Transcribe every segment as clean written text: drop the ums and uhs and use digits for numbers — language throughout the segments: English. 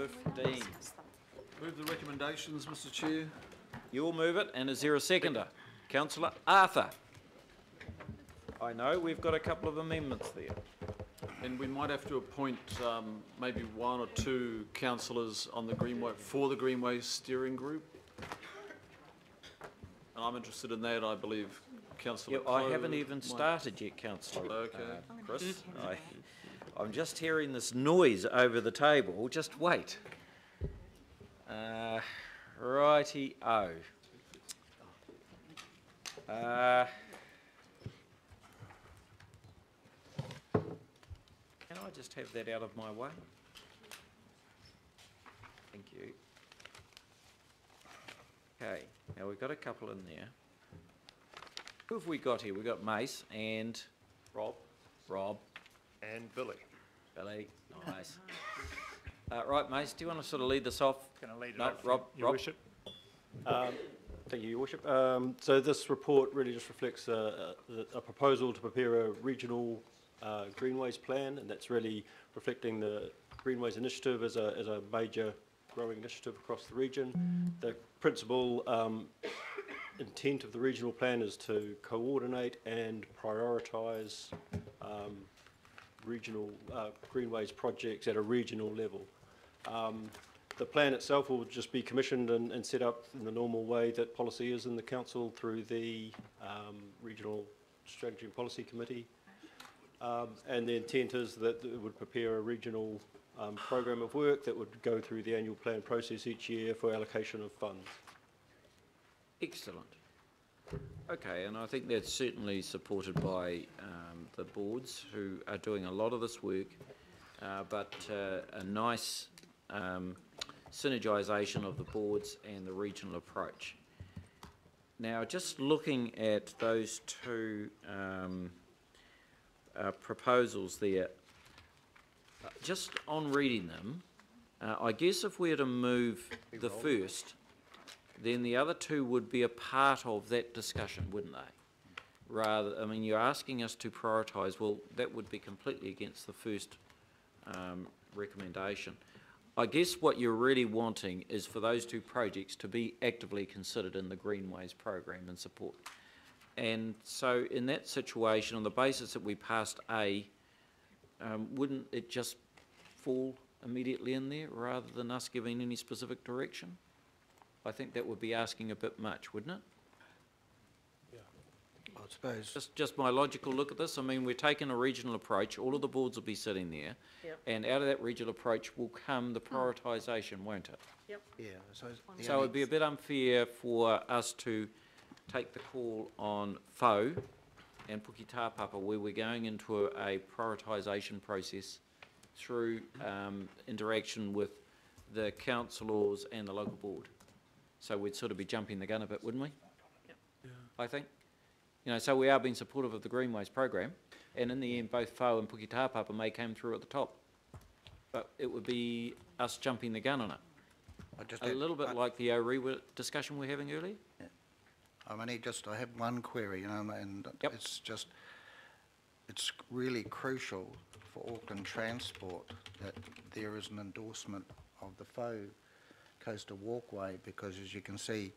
15. Move the recommendations, Mr. Chair. You'll move it, and is there a seconder? Councillor Arthur. I know we've got a couple of amendments there. And we might have to appoint maybe one or two councillors on the Greenway, for the Greenway steering group. And I'm interested in that, I believe. Councillor Yeah, I haven't even started yet, Councillor Okay. Chris. I'm just hearing this noise over the table. Just wait. Righty-o. Can I just have that out of my way? Thank you. Okay, now we've got a couple in there. Who have we got here? We've got Mace and Rob. And Billy. Billy, nice. Right, Mace, do you want to sort of lead this off? Can I lead it No, off? Rob. Your Worship. Thank you, Your Worship. So this report really just reflects a proposal to prepare a regional greenways plan, and that's really reflecting the Greenways Initiative as a major growing initiative across the region. The principal intent of the regional plan is to coordinate and prioritise regional greenways projects at a regional level. The plan itself will just be commissioned and set up in the normal way that policy is in the council through the Regional Strategy and Policy Committee. And the intent is that it would prepare a regional program of work that would go through the annual plan process each year for allocation of funds. Excellent. Okay, and I think that's certainly supported by the boards who are doing a lot of this work, but a nice synergisation of the boards and the regional approach. Now, just looking at those two proposals there, just on reading them, I guess if we were to move the first, then the other two would be a part of that discussion, wouldn't they? Rather, I mean, you're asking us to prioritise, well, that would be completely against the first recommendation. I guess what you're really wanting is for those two projects to be actively considered in the Greenways program and support. And so in that situation, on the basis that we passed A, wouldn't it just fall immediately in there rather than us giving any specific direction? I think that would be asking a bit much, wouldn't it? I suppose. Just my logical look at this. I mean, we're taking a regional approach. All of the boards will be sitting there. Yep. And out of that regional approach will come the prioritisation, won't it? Yep. Yeah. So it'd be a bit unfair for us to take the call on Fo and Puki Tāpapa, where we're going into a prioritisation process through interaction with the councillors and the local board. So we'd sort of be jumping the gun a bit, wouldn't we? Yep. Yeah. I think. You know, so we are being supportive of the Greenways program, and in the end, both Fo and Puki Tāpapa may come through at the top. But it would be us jumping the gun on it. A little bit like the OREWA discussion we were having earlier. Yeah. I have one query, and Yep. it's really crucial for Auckland Transport that there is an endorsement of the Fo Coastal Walkway, because as you can see,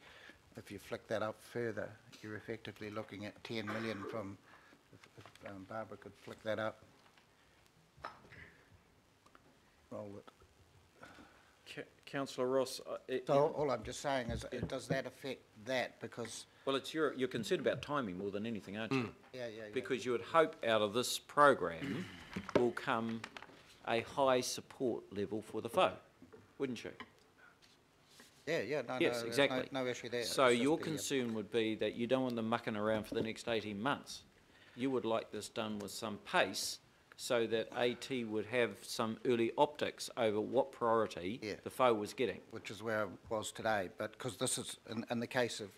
if you flick that up further, you're effectively looking at 10 million from, if Barbara could flick that up. Roll it. Councillor Ross. So all I'm just saying is, does that affect that? Because well, it's you're concerned about timing more than anything, aren't you? yeah. Because you would hope out of this program will come a high support level for the Fo, wouldn't you? Yeah, no, Yes, exactly. No issue there. So your concern would be that you don't want them mucking around for the next 18 months. You would like this done with some pace so that AT would have some early optics over what priority the Fo was getting. Which is where I was today, but because this is, in the case of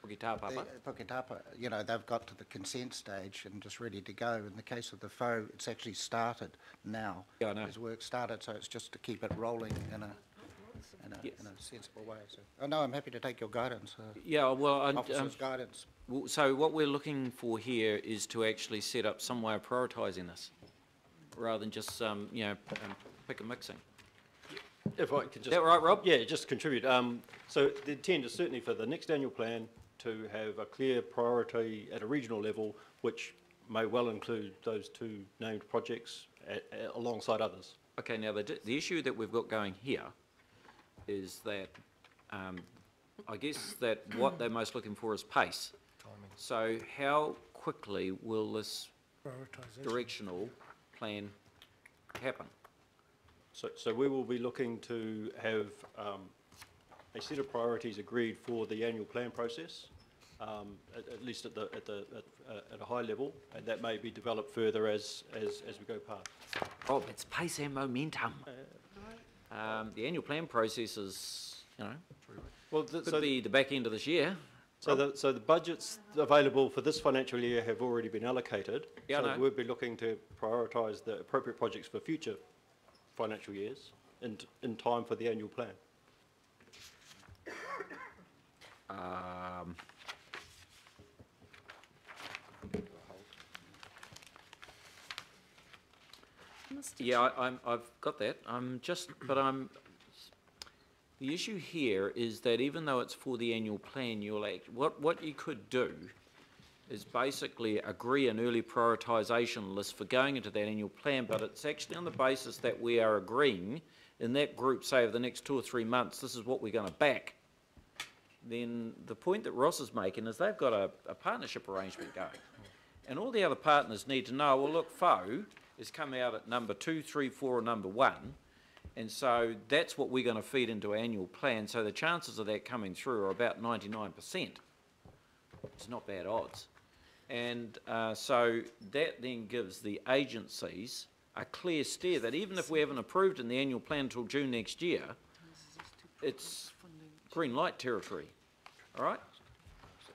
Puki Tāpapa. Puki Tāpapa, they've got to the consent stage and just ready to go. In the case of the Fo, it's actually started now. Yeah, I know. There's work started, so it's just to keep it rolling in a sensible way. So, I'm happy to take your guidance. Yeah, well, officer's guidance. So what we're looking for here is to actually set up some way of prioritising this, rather than just pick and mixing. If I could just... Is that right, Rob? Yeah, just contribute. So the intent is certainly for the next annual plan to have a clear priority at a regional level, which may well include those two named projects alongside others. Okay, now the issue that we've got going here is that I guess that what they're most looking for is pace. So how quickly will this directional plan happen? So we will be looking to have a set of priorities agreed for the annual plan process, at least at a high level, and that may be developed further as we go past. Rob, it's pace and momentum. The annual plan process is, you know, Well, could be the back end of this year. So the budgets available for this financial year have already been allocated. Yeah, I know. So we'll be looking to prioritise the appropriate projects for future financial years in time for the annual plan. Yeah, I've got that. The issue here is that even though it's for the annual plan, what you could do is basically agree an early prioritisation list for going into that annual plan, but it's actually on the basis that we are agreeing in that group, say over the next 2 or 3 months, this is what we're going to back. Then the point that Ross is making is they've got a partnership arrangement going. And all the other partners need to know, well, look, FO has come out at number 2, 3, 4, or number 1. And so that's what we're going to feed into our annual plan. So the chances of that coming through are about 99%. It's not bad odds. And so that then gives the agencies a clear steer that even if we haven't approved in the annual plan until June next year, it's green light territory. All right?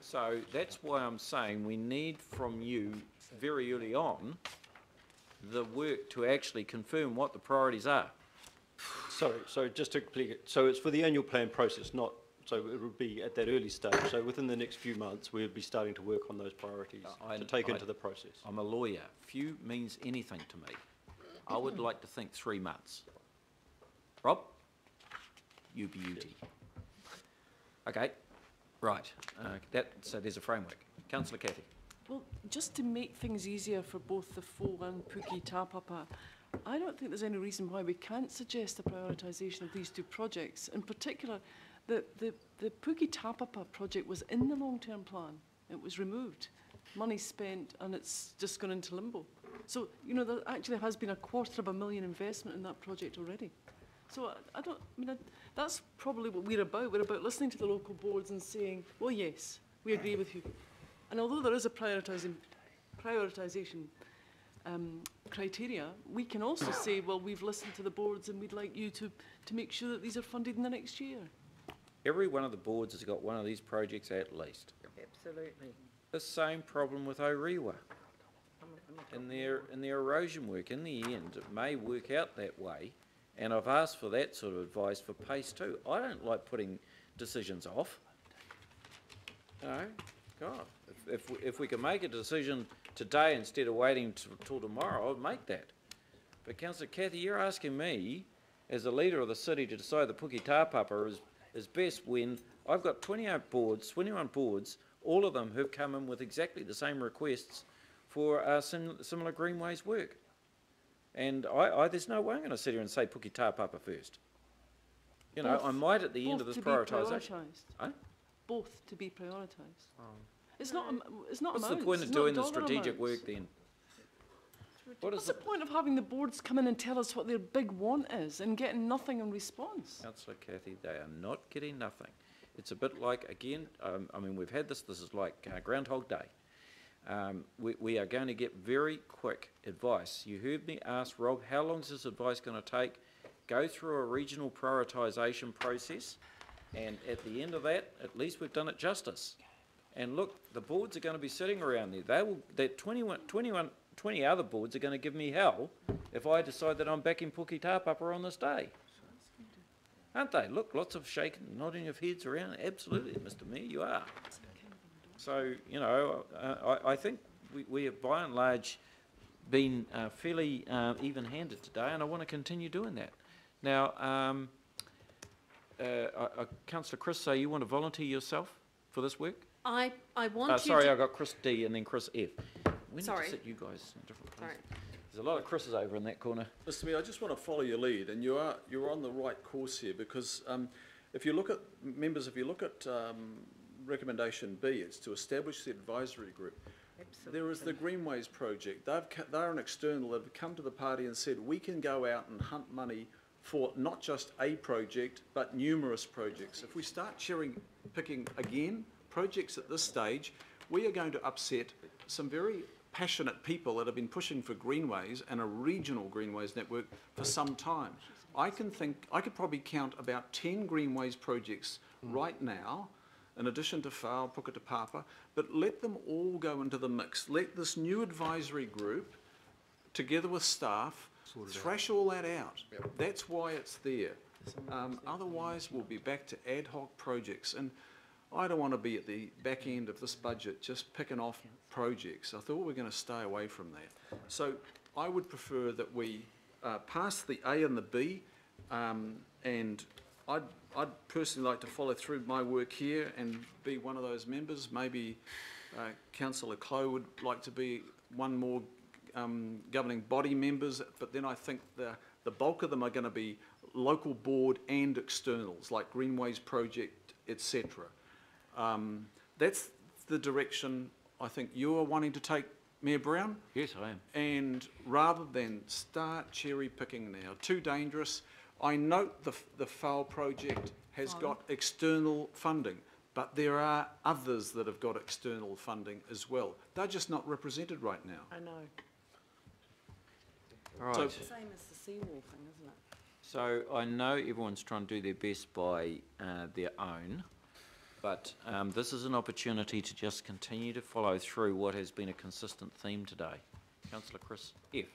So that's why I'm saying we need from you very early on the work to actually confirm what the priorities are. So just to clear, so it's for the annual plan process, not, so it would be at that early stage. So within the next few months, we'll be starting to work on those priorities to take into the process. I'm a lawyer. Few means anything to me. I would like to think 3 months. Rob? You beauty. Okay, right. So there's a framework. Councillor Cathy. Well, just to make things easier for both the FO and Pookie Tāpapa, I don't think there's any reason why we can't suggest a prioritisation of these two projects. In particular, the Pookie Tāpapa project was in the long-term plan. It was removed. Money spent, and it's just gone into limbo. So, you know, there actually has been a $250,000 investment in that project already. So that's probably what we're about. We're about listening to the local boards and saying, well, yes, we agree with you. And although there is a prioritisation criteria, we can also say, well, we've listened to the boards and we'd like you to make sure that these are funded in the next year. Every one of the boards has got one of these projects at least. Absolutely. The same problem with Orewa. In their erosion work, in the end, it may work out that way, and I've asked for that sort of advice for pace too. I don't like putting decisions off. You know, God, if we can make a decision today instead of waiting till tomorrow, I'd make that. But Councillor Cathy, you're asking me, as the leader of the city, to decide that Pookie Tāpapa is best when I've got 21 boards, all of them have come in with exactly the same requests for similar greenways work. And there's no way I'm going to sit here and say Pookie Tāpapa first. You know, I might at the end of this prioritisation. Both to be prioritised. It's not What's amounts, the point of doing the strategic work then? What's the point of having the boards come in and tell us what their big want is and getting nothing in response? Councillor Cathy, they are not getting nothing. It's a bit like, again, I mean, we've had this is like Groundhog Day. We are going to get very quick advice. You heard me ask Rob, how long is this advice going to take? Go through a regional prioritisation process, and at the end of that, at least we've done it justice. And look, the boards are going to be sitting around there. That 20 other boards are going to give me hell if I decide that I'm backing Pookie Tāpapa on this day. Aren't they? Look, lots of shaking, nodding of heads around. Absolutely, Mr. Mayor, you are. So, you know, I think we have by and large been fairly even-handed today, and I want to continue doing that. Now, Councillor Chris, so you want to volunteer yourself for this work? I want you Sorry, to... I got Chris D and then Chris F. We need Sorry. to sit you guys in different places. Sorry. There's a lot of Chris's over in that corner. Mr. Mayor, I just want to follow your lead, and you're on the right course here, because if you look at, members, if you look at recommendation B, it's to establish the advisory group. Absolutely. There is the Greenways project. They're an external that have come to the party and said, we can go out and hunt money for not just a project, but numerous projects. If we start cherry-picking again projects at this stage, we are going to upset some very passionate people that have been pushing for greenways and a regional greenways network for some time. I could probably count about 10 greenways projects right now, in addition to Whao, Puka Papa, but let them all go into the mix. Let this new advisory group, together with staff, thrash all that out. Yep. That's why it's there. Otherwise, we'll be back to ad hoc projects. And I don't want to be at the back end of this budget just picking off projects. I thought we were going to stay away from that. So I would prefer that we pass the A and the B, and I'd personally like to follow through my work here and be one of those members. Maybe Councillor Clow would like to be one more governing body members, but then I think the bulk of them are going to be local board and externals, like Greenways Project, etc. That's the direction I think you are wanting to take, Mayor Brown. Yes, I am. And rather than start cherry picking now, too dangerous. I note the Whao project has got external funding, but there are others that have got external funding as well. They're just not represented right now. I know. All right. So- It's the same as the seawall thing, isn't it? So I know everyone's trying to do their best by their own, but this is an opportunity to just continue to follow through what has been a consistent theme today. Councillor Chris F.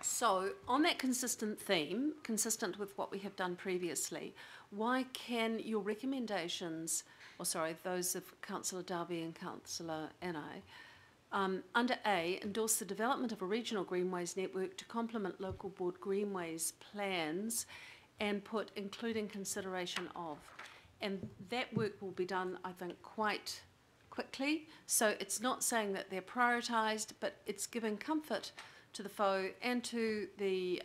So, on that consistent theme, consistent with what we have done previously, why can your recommendations, or sorry, those of Councillor Darby and Councillor Anai, under A, endorse the development of a regional greenways network to complement local board greenways plans and put including consideration of. And that work will be done, I think, quite quickly. So it's not saying that they're prioritised, but it's giving comfort to the Whao and to the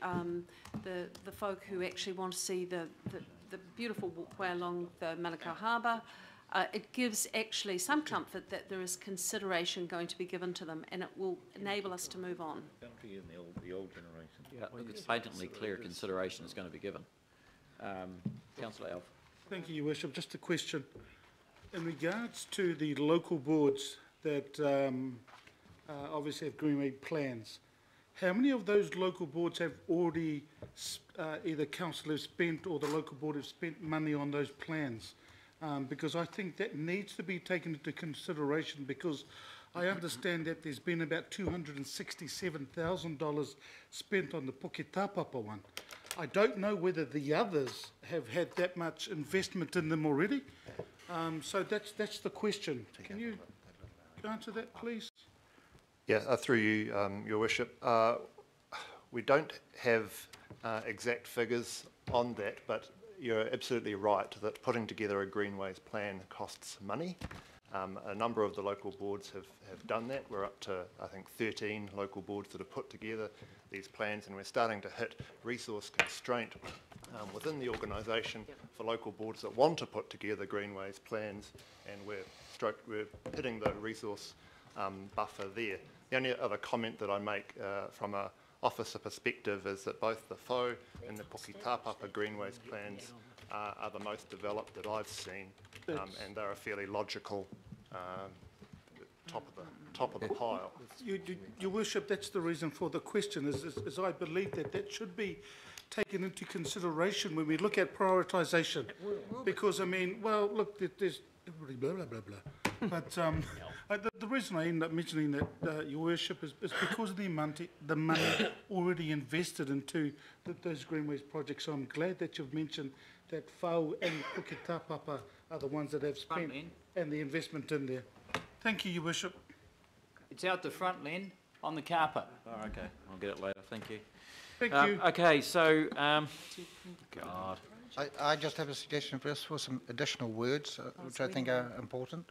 folk who actually want to see the beautiful walkway along the Manukau Harbour. It gives actually some comfort that there is consideration going to be given to them, and it will enable us to move on. The old generation. Yeah, it's patently clear consideration is going to be given. Councillor Alf. Thank you, Your Worship. Just a question. In regards to the local boards that obviously have greenway plans, how many of those local boards have already either council have spent or the local board have spent money on those plans? Because I think that needs to be taken into consideration, because I understand that there's been about $267,000 spent on the Puke Tāpapa one. I don't know whether the others have had that much investment in them already. So that's the question. Can you answer that, please? Yeah, through you, Your Worship. We don't have exact figures on that, but you're absolutely right that putting together a greenways plan costs money. A number of the local boards have done that. We're up to, I think, 13 local boards that have put together these plans, and we're starting to hit resource constraint within the organisation for local boards that want to put together greenways plans, and we're hitting the resource buffer there. The only other comment that I make from a officer perspective is that both the Whao and the Puke Tāpapa greenways plans are the most developed that I've seen, and they're a fairly logical top of the pile. Your Worship, that's the reason for the question, is I believe that should be taken into consideration when we look at prioritisation. Because, I mean, well, look, there's blah, blah, blah, blah. But the reason I end up mentioning that, Your Worship, is because of the money already invested into those greenways projects. So I'm glad that you've mentioned that Whao and Puke Tāpapa are the ones that have spent and the investment in there. Thank you, Your Worship. It's out the front, Len, on the carpet. Oh, okay. I'll get it later. Thank you. Thank you. Okay, so, God. I just have a suggestion for some additional words, which I think are important.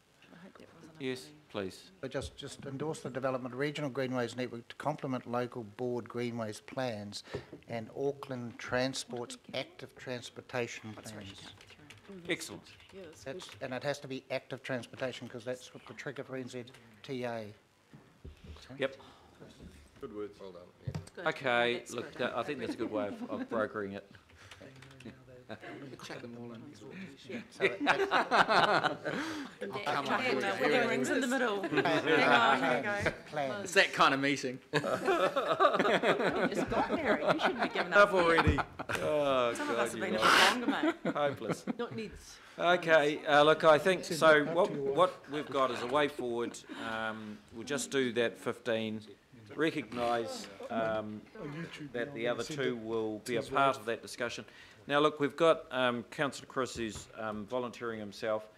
Yes, please. But just endorse the development of regional greenways network to complement local board greenways plans and Auckland Transport's active transportation plans. Excellent. Yeah, that's good. And it has to be active transportation because that's what the trigger for NZTA. Yep. Good words. Well done, yeah. Good. Okay, That's look, good. I think that's a good way of brokering it. Chuck them all in. Wedding rings in the middle. Hang on, here you go. Plans. It's that kind of meeting. You just got married, you shouldn't be giving Enough up. already. Oh, Some of us have God, been you a are bit longer, mate. hopeless. Not needs. Okay, look, I think, so what we've got is a way forward. We'll just do that 15, recognise that the other two will be a part of that discussion. Now, look, we've got Councillor Chris who's volunteering himself.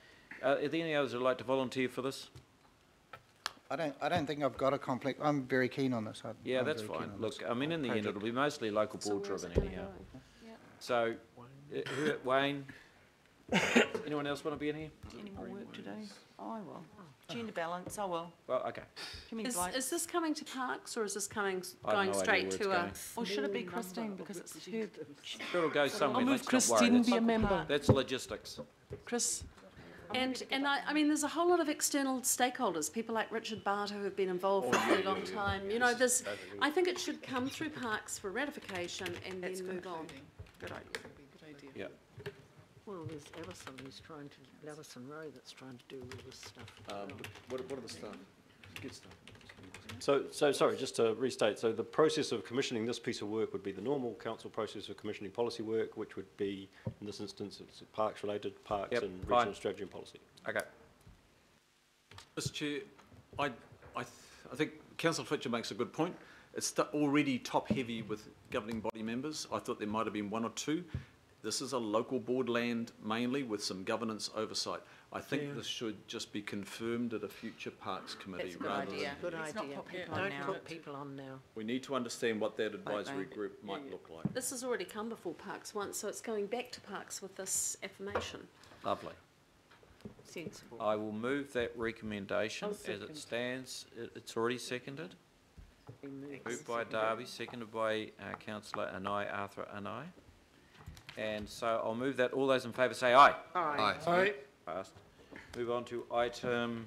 Are there any others who'd like to volunteer for this? I don't think I've got a conflict. I'm very keen on this. Yeah, I'm that's very keen fine. on Look, this I mean, in the end, project. it'll be mostly local So board where's driven it gonna anyhow. go? Yeah. So, Wayne, anyone else want to be in here? Any more work to do? I will. Gender balance, I will. Well, okay. Community Is rights. this coming to Parks or is this coming, I have going no idea straight where it's to a? going. Or should it be Christine, because it's her? It'll go somewhere, I'll move let's not Christine worry. be a member. That's logistics. Chris, And I mean, there's a whole lot of external stakeholders, people like Richard Barter who have been involved for a very long time. You know, there's, I think it should come through Parks for ratification and then move on. good idea. Yeah. Well, there's Allison Rowe that's trying to do all this stuff. What are the stuff? Good stuff. So sorry, just to restate, so the process of commissioning this piece of work would be the normal council process of commissioning policy work, which would be, in this instance, it's parks related, parks Yep, and fine. regional strategy and policy. Okay. Mr Chair, I think Councillor Fletcher makes a good point. It's already top-heavy with governing body members. I thought there might have been one or two. This is a local board land mainly with some governance oversight. I think this should just be confirmed at a future Parks Committee That's a good rather than... idea. Good Let's not idea. put people on Don't now. put people on now. We need to understand what that advisory Right. group might look like. This has already come before Parks once, so it's going back to Parks with this affirmation. Lovely. Sensible. I will move that recommendation I'll as second. it stands. It's already seconded. We move. Moved by Darby, seconded by Councillor Anai, Arthur Anai. And so I'll move that. All those in favour say aye. Aye. Aye. Passed. Move on to item